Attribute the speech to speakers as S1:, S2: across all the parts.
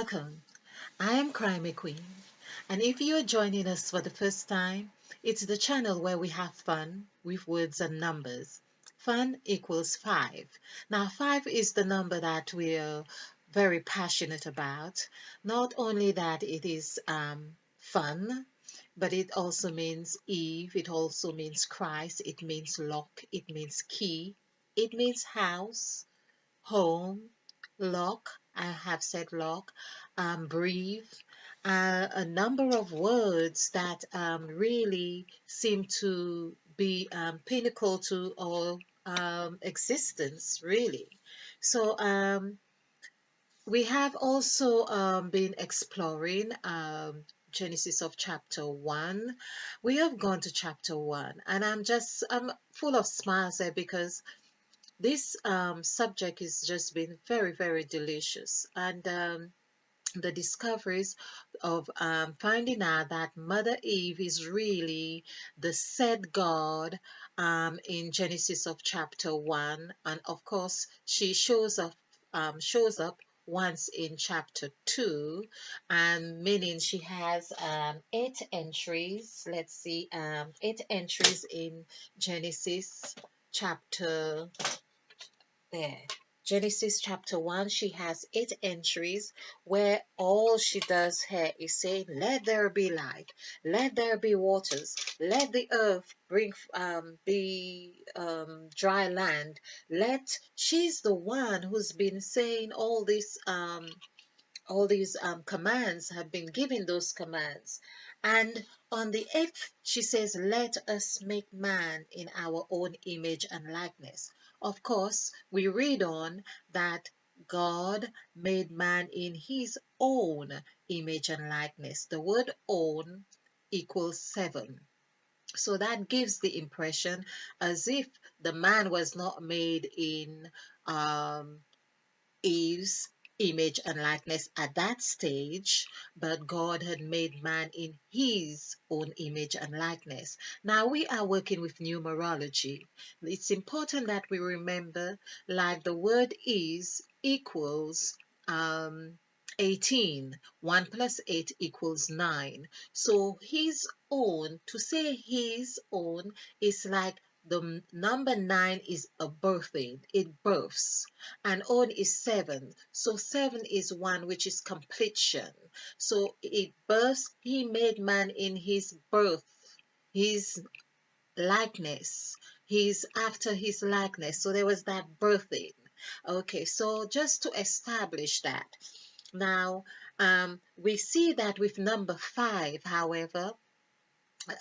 S1: Welcome. I am Crimey Queen, and if you are joining us for the first time, it's the channel where we have fun with words and numbers. Fun equals 5. Now, 5 is the number that we are very passionate about. Not only that it is fun, but it also means Eve, it also means Christ, it means lock, it means key, it means house, home, lock, I have said lock, breathe, a number of words that really seem to be pinnacle to our existence, really. So we have also been exploring Genesis of chapter 1. We have gone to chapter 1, and I'm full of smiles there because this subject has just been very, very delicious. And the discoveries of finding out that Mother Eve is really the said God in Genesis of chapter 1. And of course, she shows up once in chapter 2, and meaning she has 8 entries. Let's see, 8 entries in Genesis chapter there. Genesis chapter 1, she has 8 entries where all she does here is saying, let there be light, let there be waters, let the earth bring be dry land. She's the one who's been saying all these commands, have been giving those commands. And on the eighth, she says, let us make man in our own image and likeness. Of course, we read on that God made man in his own image and likeness. The word own equals 7. So that gives the impression as if the man was not made in um, Eve's image and likeness at that stage, but God had made man in his own image and likeness. Now we are working with numerology. It's important that we remember, like the word is equals um, 18. 1 plus 8 equals 9. So his own, to say his own is like the number 9 is a birthing, it births, and on is 7. So 7 is 1, which is completion. So it births, he made man in his birth, his likeness. He's after his likeness. So there was that birthing. Okay, so just to establish that. Now, we see that with number 5, however,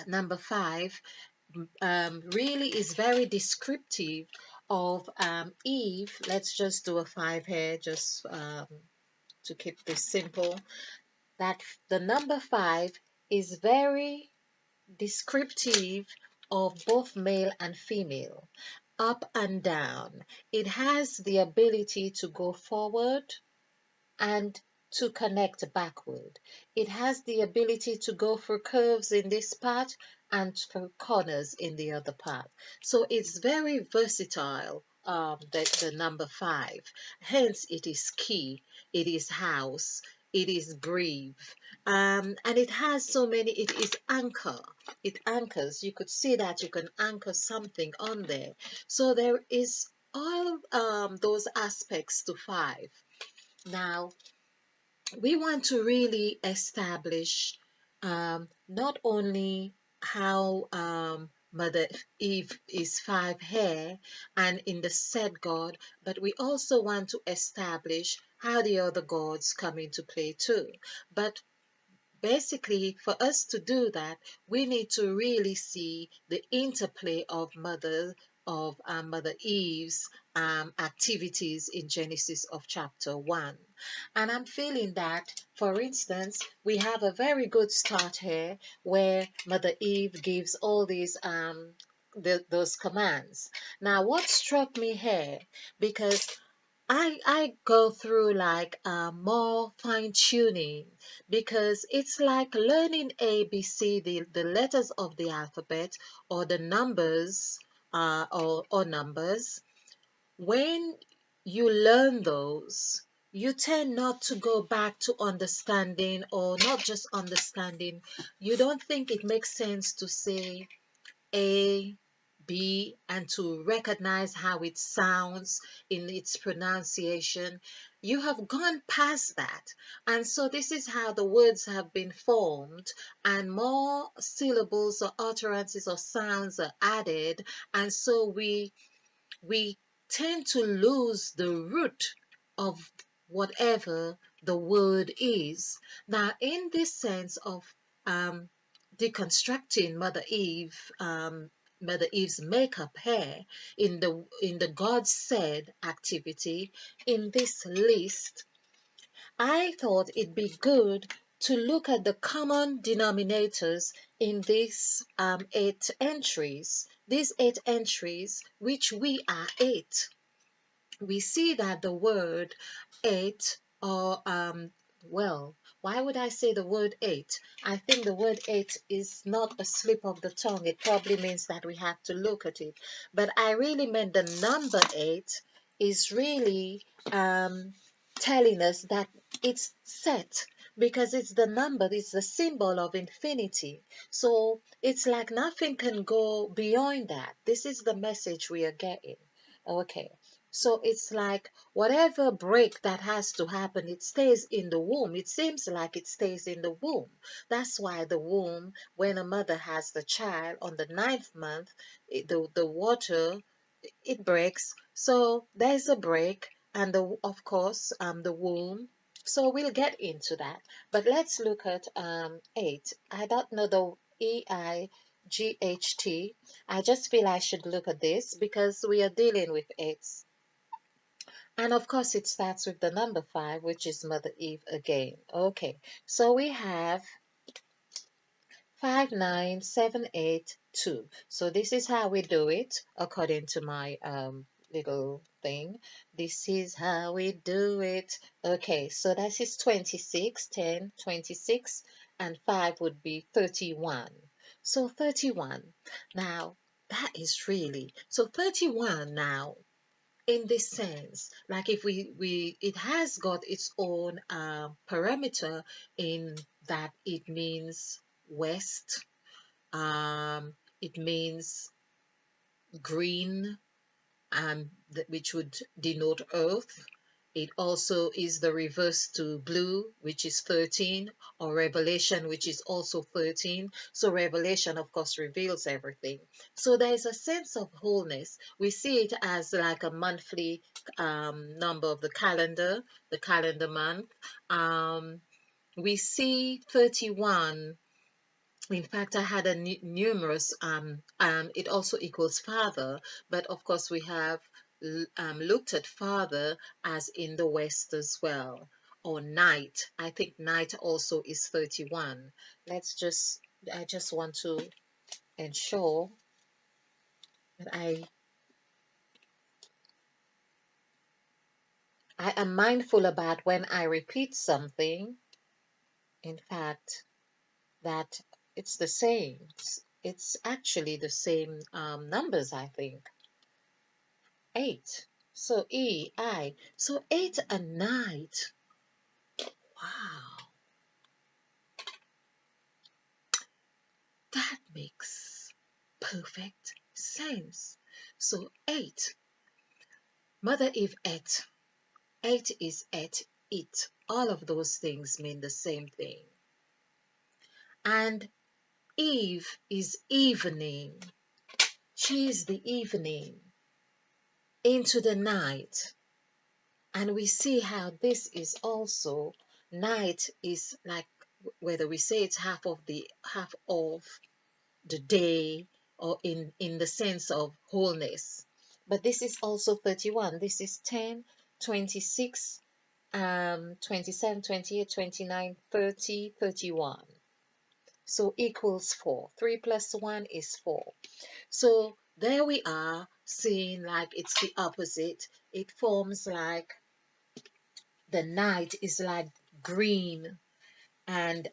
S1: number 5 really is very descriptive of Eve. Let's just do a 5 here, just to keep this simple. That the number 5 is very descriptive of both male and female, up and down. It has the ability to go forward and to connect backward. It has the ability to go for curves in this part and for corners in the other part. So it's very versatile, the number 5. Hence, it is key, it is house, it is breathe, and it has so many. It is anchor. It anchors. You could see that you can anchor something on there. So there is all those aspects to 5. Now, we want to really establish not only how Mother Eve is 5 here and in the said God, but we also want to establish how the other gods come into play too. But basically, for us to do that, we need to really see the interplay of Mother Eve's activities in Genesis of chapter 1. And I'm feeling that, for instance, we have a very good start here where Mother Eve gives all these those commands. Now, what struck me here, because I go through like more fine tuning, because it's like learning ABC, the letters of the alphabet, or the numbers, or numbers. When you learn those, you tend not to go back to understanding, or not just understanding. You don't think it makes sense to say A, B, and to recognize how it sounds in its pronunciation. You have gone past that. And so this is how the words have been formed, and more syllables or utterances or sounds are added. And so we tend to lose the root of whatever the word is. Now, in this sense of um, deconstructing Mother Eve's makeup hair in the God said activity in this list, I thought it'd be good to look at the common denominators in these 8 entries. These 8 entries, which we are 8, we see that the word 8, or well, why would I say the word 8? I think the word 8 is not a slip of the tongue. It probably means that we have to look at it. But I really meant the number 8 is really telling us that it's set, because it's the number, it's the symbol of infinity. So it's like nothing can go beyond that. This is the message we are getting. Okay. So it's like whatever break that has to happen, it stays in the womb. It seems like it stays in the womb. That's why the womb, when a mother has the child on the ninth month, the water, it breaks. So there's a break, and of course the womb. So we'll get into that. But let's look at 8. I don't know the EIGHT. I just feel I should look at this because we are dealing with 8s. And of course, it starts with the number 5, which is Mother Eve again. Okay, so we have 59782. So this is how we do it according to my little thing. This is how we do it. Okay, so that is 26, 10, 26, and 5 would be 31. So 31. Now, that is really, so 31 now, in this sense, like if we it has got its own parameter, in that it means west, it means green, which would denote earth. It also is the reverse to blue, which is 13, or revelation, which is also 13. So revelation, of course, reveals everything. So there is a sense of wholeness. We see it as like a monthly number of the calendar month. We see 31. In fact, I had a numerous, it also equals father, but of course we have looked at father as in the West as well, or night. I think night also is 31. I just want to ensure that I am mindful about when I repeat something, in fact, that it's the same. It's actually the same numbers, I think. 8. So EI. So 8 and night. Wow, that makes perfect sense. So 8. Mother Eve ate. 8 is ate, eat. All of those things mean the same thing. And Eve is evening. She is the evening into the night. And we see how this is also, night is like, whether we say it's half of the day, or in the sense of wholeness. But this is also 31. This is 10, 26, 27, 28, 29, 30, 31. So equals 4. 3 plus 1 is 4. So there we are, seeing like it's the opposite. It forms like the night is like green, and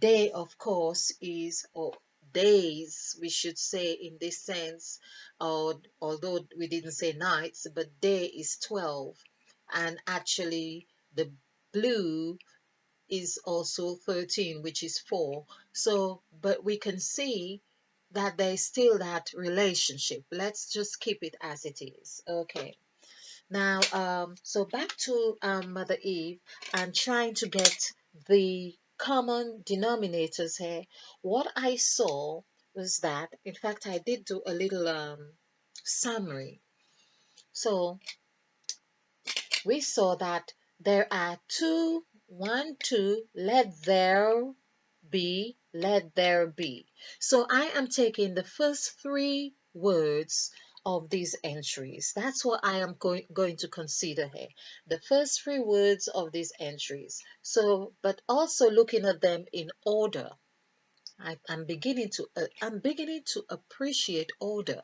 S1: day, of course, is, or days, we should say in this sense, or although we didn't say nights, but day is 12, and actually the blue is also 13, which is 4. So, but we can see that there is still that relationship. Let's just keep it as it is. Okay. Now, so back to Mother Eve and trying to get the common denominators here. What I saw was that, in fact, I did do a little summary. So we saw that there are two, one, two, let there be. So I am taking the first three words of these entries. That's what I am going to consider here. The first three words of these entries. So, but also looking at them in order. I'm beginning to appreciate order.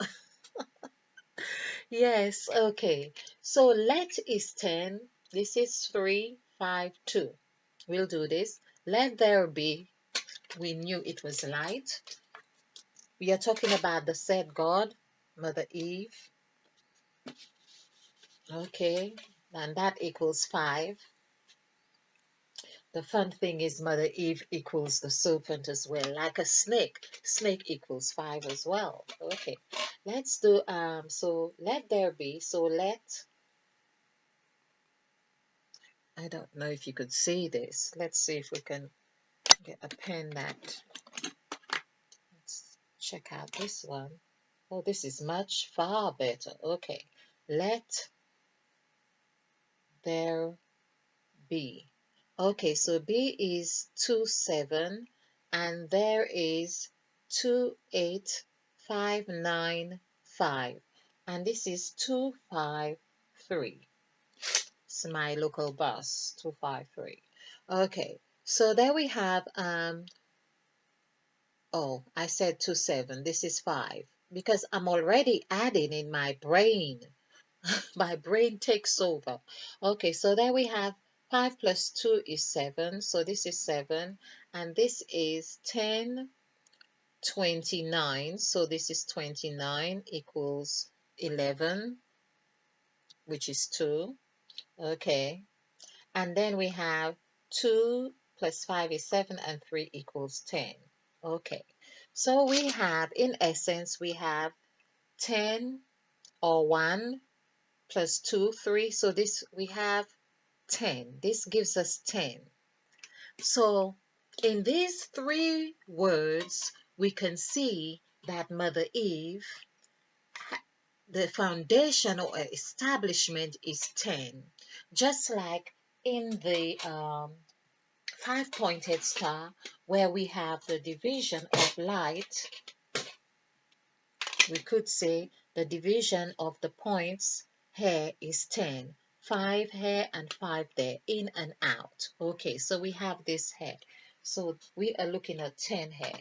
S1: Yes, okay. So let is 10. This is 3, 5, 2. We'll do this. Let there be. We knew it was light. We are talking about the said God, Mother Eve. Okay, and that equals 5. The fun thing is Mother Eve equals the serpent as well, like a snake. Snake equals 5 as well. Okay, let's do, so let there be. So I don't know if you could see this. Let's see if we can get a pen that, let's check out this one. Oh, this is much far better. Okay, let there B. Okay, so B is 2, 7, and there is 2, 8, 5, 9, 5, and this is 2, 5, 3. It's my local bus, 253. Okay, so there we have, oh, I said 2, 7, this is 5, because I'm already adding in my brain. My brain takes over. Okay, so there we have 5 plus 2 is 7. So this is 7. And this is 10, 29. So this is 29 equals 11, which is 2. Okay. And then we have 2 plus 5 is 7 and 3 equals 10. Okay. So we have, in essence, we have 10 or 1 plus 2, 3. So this we have 10. This gives us 10. So in these three words, we can see that Mother Eve, the foundation or establishment is 10. Just like in the five-pointed star, where we have the division of light, we could say the division of the points here is 10. 5 here and 5 there, in and out. Okay, so we have this here. So we are looking at 10 here.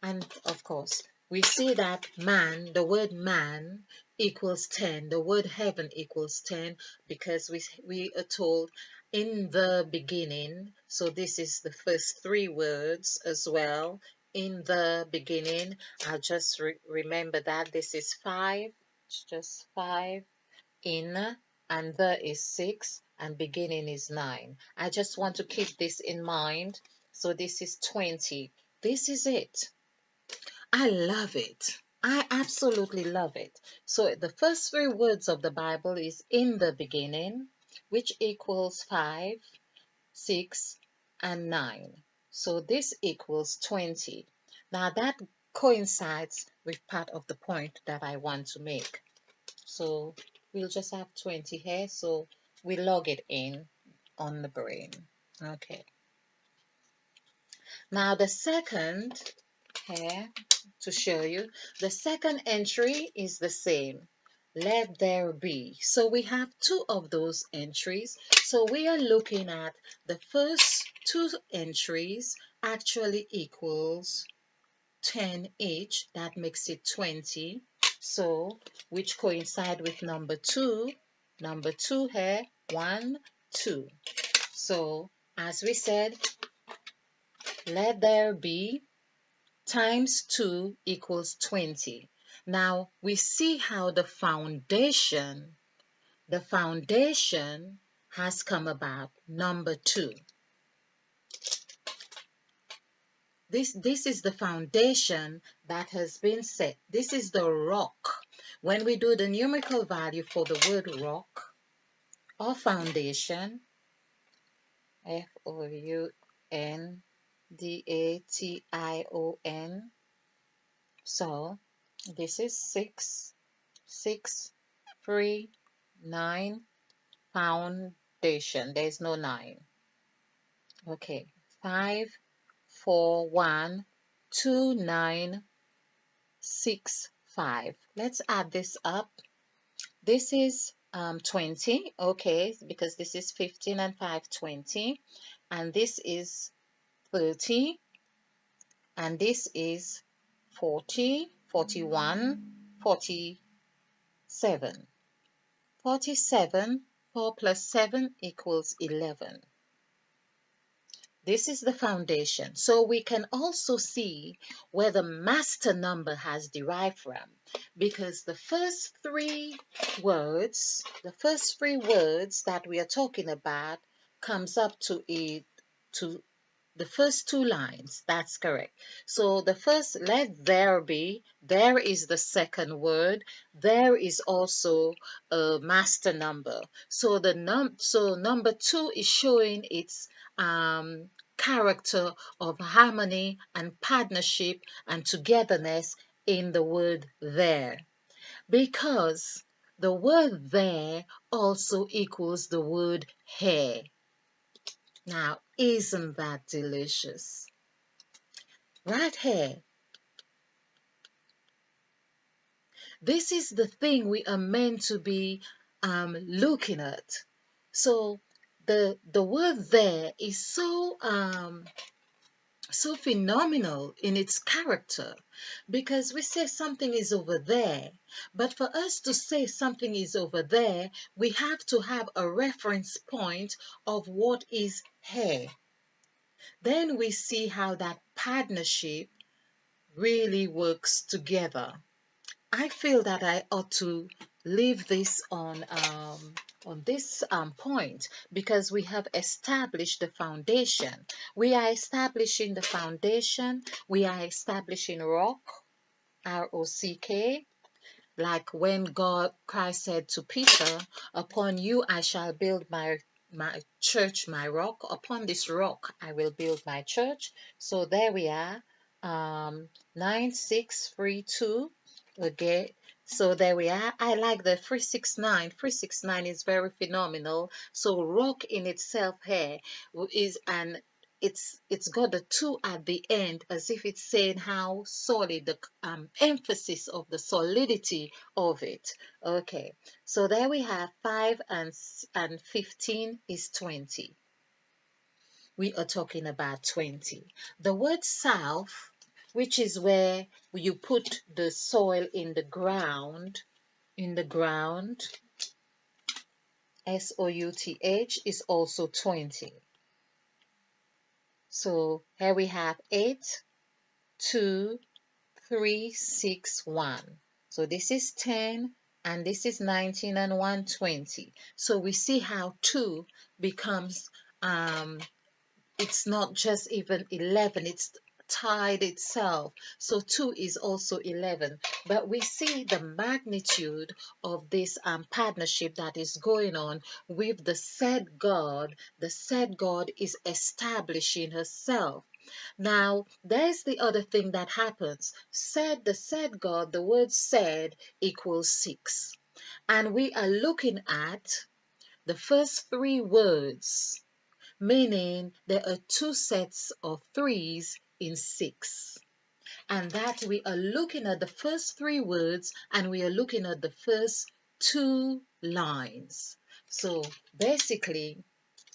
S1: And of course, we see that man, the word man equals 10. The word heaven equals 10 because we are told in the beginning. So this is the first three words as well. In the beginning, I'll just remember that this is 5. It's just 5. In and the is 6 and beginning is 9. I just want to keep this in mind. So this is 20. This is it. I love it. I absolutely love it. So the first three words of the Bible is in the beginning, which equals 5, 6, and 9. So this equals 20. Now that coincides with part of the point that I want to make. So we'll just have 20 here. So we log it in on the brain. Okay. Now the second here to show you, the second entry is the same. Let there be. So we have two of those entries. So we are looking at the first two entries actually equals 10 each. That makes it 20. So which coincide with number 2. Number 2 here, 1, 2. So as we said, let there be times 2 equals 20. Now we see how the foundation the foundation has come about. Number 2. This is the foundation that has been set. This is the rock. When we do the numerical value for the word rock or foundation, Foundation. So this is 6, 6, 3, 9, foundation. There's no 9. Okay, 5, 4, 1, 2, 9, 6, 5. Let's add this up. This is 20, okay, because this is 15 and 5, 20. And this is 30. And this is 40, 41, 47. 47, 4 plus 7 equals 11. This is the foundation. So we can also see where the master number has derived from, because the first three words that we are talking about comes up to the first 2 lines. That's correct. So the first, let there be, there is the second word. There is also a master number. So number 2 is showing its character of harmony and partnership and togetherness in the word there, because the word there also equals the word hair. Now, isn't that delicious? Right here, this is the thing we are meant to be looking at. So the word there is so phenomenal in its character, because we say something is over there, but for us to say something is over there, we have to have a reference point of what is here. Then we see how that partnership really works together. I feel that I ought to leave this on this point, because we have established the foundation. We are establishing the foundation. We are establishing rock, R-O-C-K, like when Christ said to Peter, "Upon you I shall build my church, my rock. Upon this rock I will build my church." So there we are, 9632 again. So there we are. I like the 369. 369 is very phenomenal. So rock in itself here is an it's got the 2 at the end, as if it's saying how solid, the emphasis of the solidity of it. Okay, so there we have 5 and 15 is 20. We are talking about 20. The word south, which is where you put the soil in the ground, SOUTH, is also 20. So here we have 8, 2, 3, 6, 1. So this is 10, and this is 19, and 120. So we see how 2 becomes, it's not just even 11, it's tied itself. So 2 is also 11. But we see the magnitude of this partnership that is going on with the said God. The said God is establishing herself. Now, there's the other thing that happens. The said God, the word said equals 6. And we are looking at the first 3 words, meaning there are 2 sets of 3's in 6. And that we are looking at the first 3 words, and we are looking at the first 2 lines. So basically,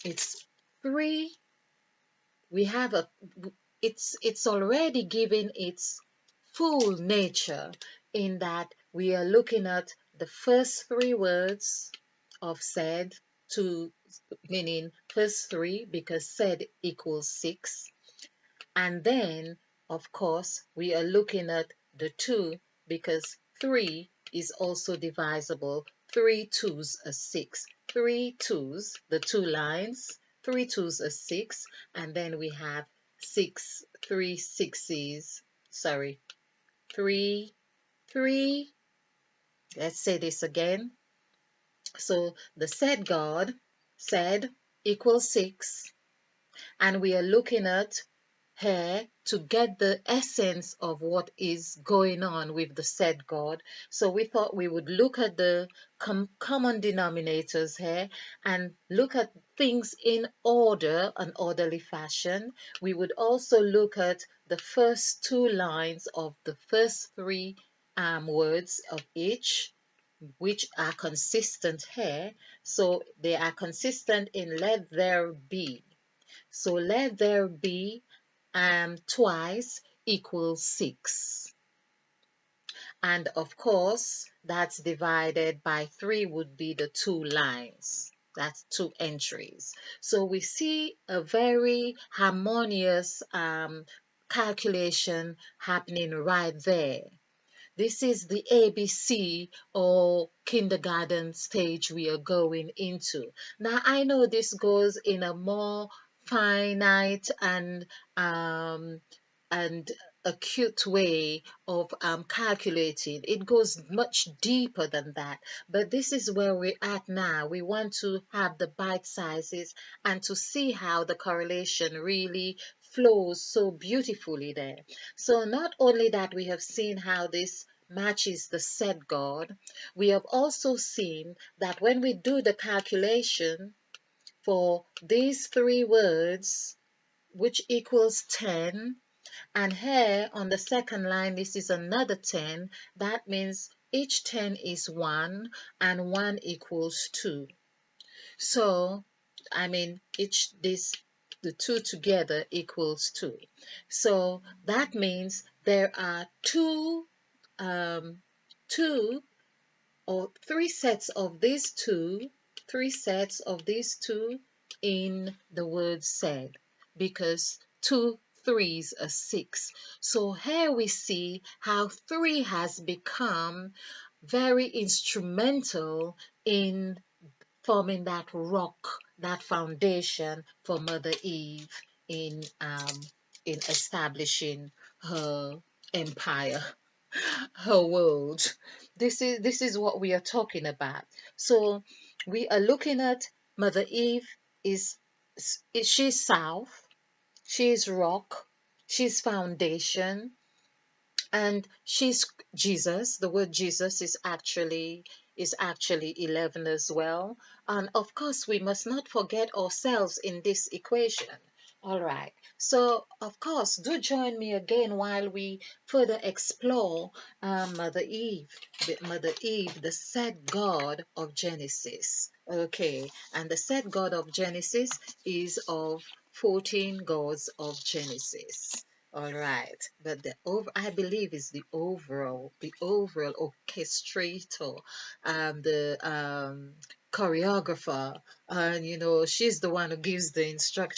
S1: it's 3. We have it's already given its full nature, in that we are looking at the first 3 words of said, to meaning first 3, because said equals 6. And then, of course, we are looking at the 2, because 3 is also divisible 3 twos are 6. 3 twos, the two lines, 3 twos are 6, and then we have 6, 3 sixes, sorry, 3, 3, let's say this again. So the said God, said equals 6, and we are looking at here to get the essence of what is going on with the said God. So we thought we would look at the common denominators here and look at things in order, an orderly fashion. We would also look at the first two lines of the first three words of each, which are consistent here. So they are consistent in let there be. So let there be twice equals 6. And of course, that's divided by 3 would be the two lines. That's two entries. So we see a very harmonious calculation happening right there. This is the ABC or kindergarten stage we are going into. Now, I know this goes in a more finite um, and acute way of calculating. It goes much deeper than that. But this is where we're at now. We want to have the bite sizes and to see how the correlation really flows so beautifully there. So not only that we have seen how this matches the said God, we have also seen that when we do the calculation for these three words, which equals 10, and here on the second line, this is another 10, that means each 10 is 1 and 1 equals 2. So, I mean, the two together equals 2. So that means there are um, two or three sets of these two, three sets of these two in the word said, because two threes are 6. So here we see how 3 has become very instrumental in forming that rock, that foundation for Mother Eve in establishing her empire, her world. This is what we are talking about. So we are looking at Mother Eve is she's south, she's rock, she's foundation, and she's Jesus. The word Jesus is actually 11 as well. And of course, we must not forget ourselves in this equation. All right. So, of course, do join me again while we further explore Mother Eve, the said God of Genesis. Okay. And the said God of Genesis is of 14 gods of Genesis. All right, but I believe is the overall orchestrator, the choreographer, and she's the one who gives the instruction.